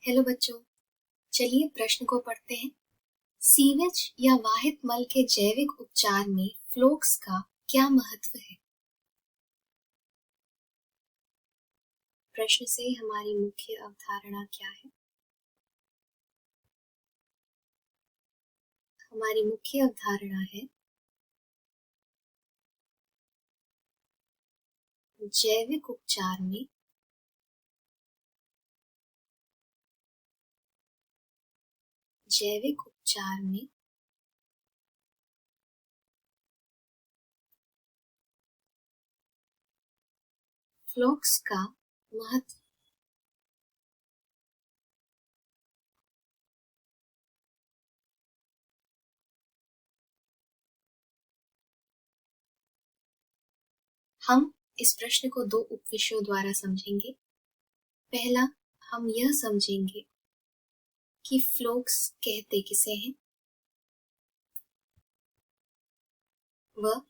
Hello बच्चों, चलिए प्रश्न को पढ़ते हैं। सीवेज या वाहित मल के जैविक उपचार में फ्लोक्स का क्या महत्व है? प्रश्न से हमारी मुख्य अवधारणा क्या है? हमारी मुख्य अवधारणा है जैविक उपचार में फ्लोक्स का महत्व। हम इस प्रश्न को दो उपविषयों द्वारा समझेंगे। पहला, हम यह समझेंगे कि फ्लोक्स कहते किसे हैं, वह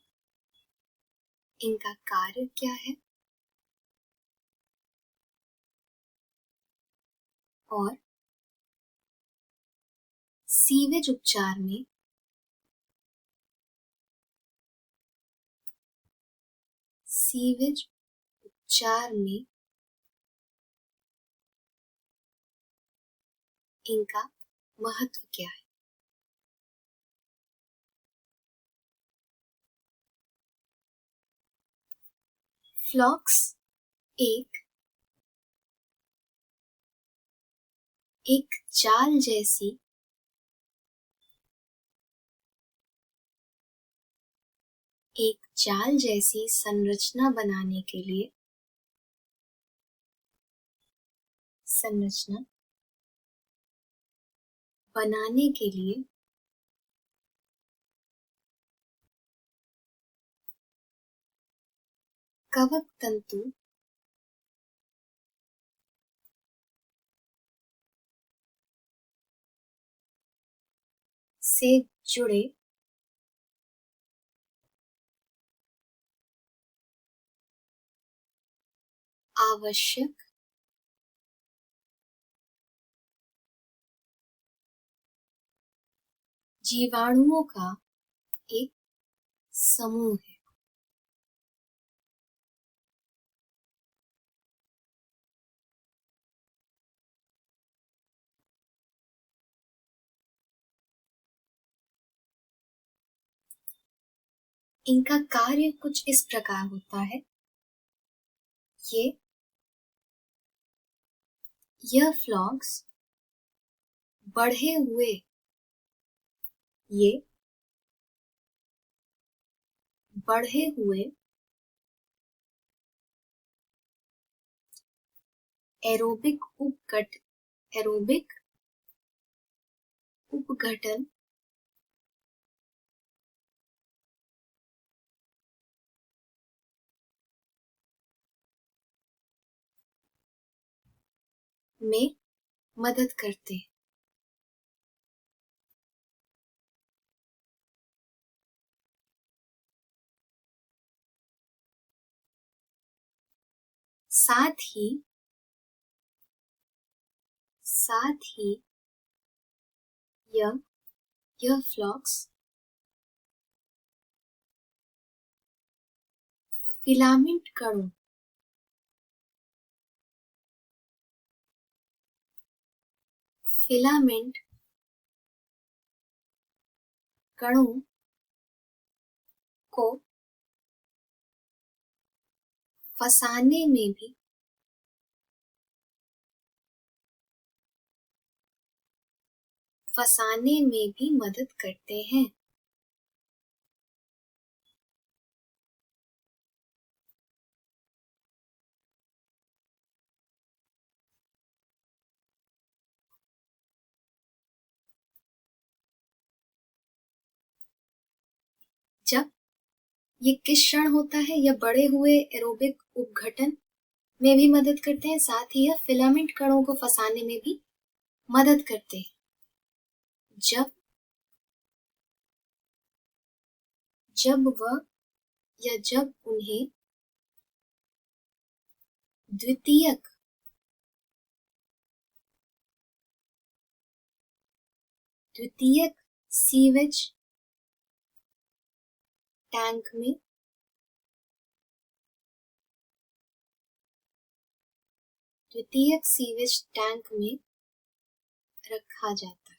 इनका कार्य क्या है, और सीवेज उपचार में इनका महत्व क्या है। फ्लॉक्स एक जाल जैसी संरचना बनाने के लिए कवक तंतु से जुड़े आवश्यक जीवाणुओं का एक समूह है। इनका कार्य कुछ इस प्रकार होता है। यह फ्लॉक्स बढ़े हुए एरोबिक उपघटन में मदद करते हैं। साथ ही यह फ्लॉक्स फिलामेंट कणों को फंसाने में भी मदद करते हैं। जब ये किस क्षण होता है, यह बढ़े हुए एरोबिक उपघटन में भी मदद करते हैं, साथ ही यह फिलामेंट कणों को फंसाने में भी मदद करते हैं। जब उन्हें द्वितीयक द्वितीयक सीवेज टैंक में रखा जाता है।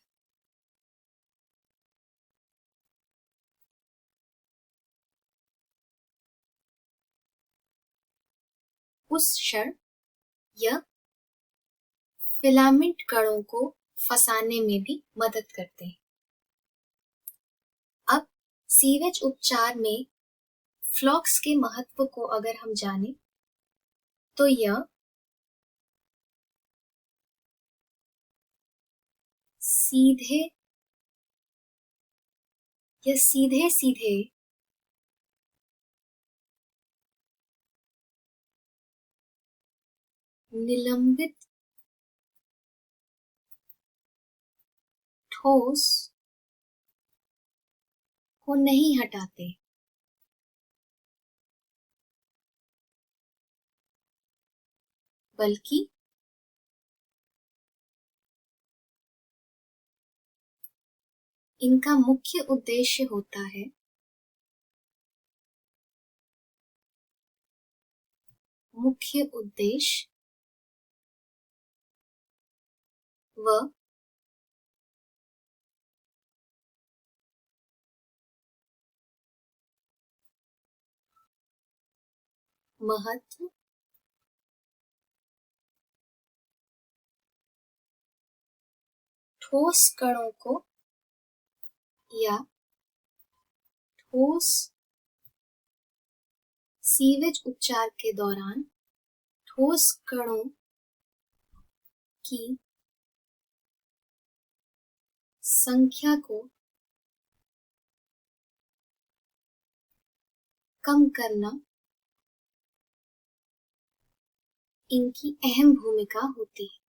उस क्षण यह फिलामेंट कणों को फंसाने में भी मदद करते हैं। अब सीवेज उपचार में फ्लॉक्स के महत्व को अगर हम जाने तो यह सीधे सीधे निलंबित ठोस को नहीं हटाते, बल्कि इनका मुख्य उद्देश्य होता है वह महत्व ठोस कणों को या ठोस सीवेज उपचार के दौरान ठोस कणों की संख्या को कम करना इनकी अहम भूमिका होती है।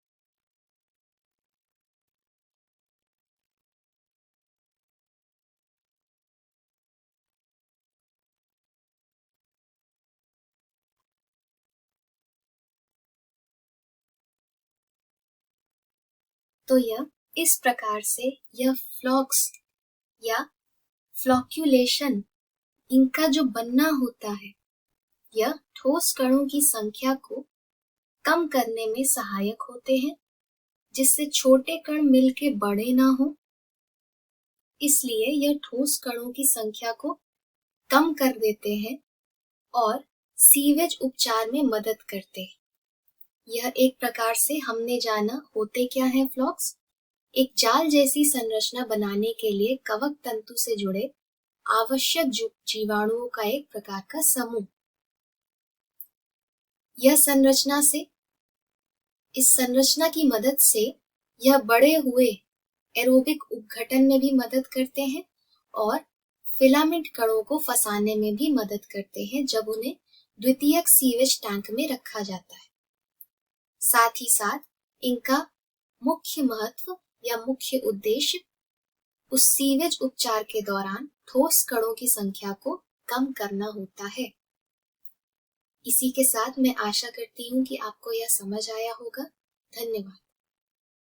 तो यह इस प्रकार से यह फ्लॉक्स या फ्लॉक्यूलेशन इनका जो बनना होता है यह ठोस कणों की संख्या को कम करने में सहायक होते हैं, जिससे छोटे कण मिलके बड़े ना हो। इसलिए यह ठोस कणों की संख्या को कम कर देते हैं और सीवेज उपचार में मदद करते हैं। यह एक प्रकार से हमने जाना होते क्या है फ्लॉक्स, एक जाल जैसी संरचना बनाने के लिए कवक तंतु से जुड़े आवश्यक जीवाणुओं का एक प्रकार का समूह। इस संरचना की मदद से यह बड़े हुए एरोबिक उपघटन में भी मदद करते हैं और फिलामेंट कणों को फंसाने में भी मदद करते हैं जब उन्हें द्वितीयक सीवेज टैंक में रखा जाता है। साथ ही साथ इनका मुख्य महत्व या मुख्य उद्देश्य उस सीवेज उपचार के दौरान ठोस कणों की संख्या को कम करना होता है। इसी के साथ मैं आशा करती हूँ कि आपको यह समझ आया होगा। धन्यवाद।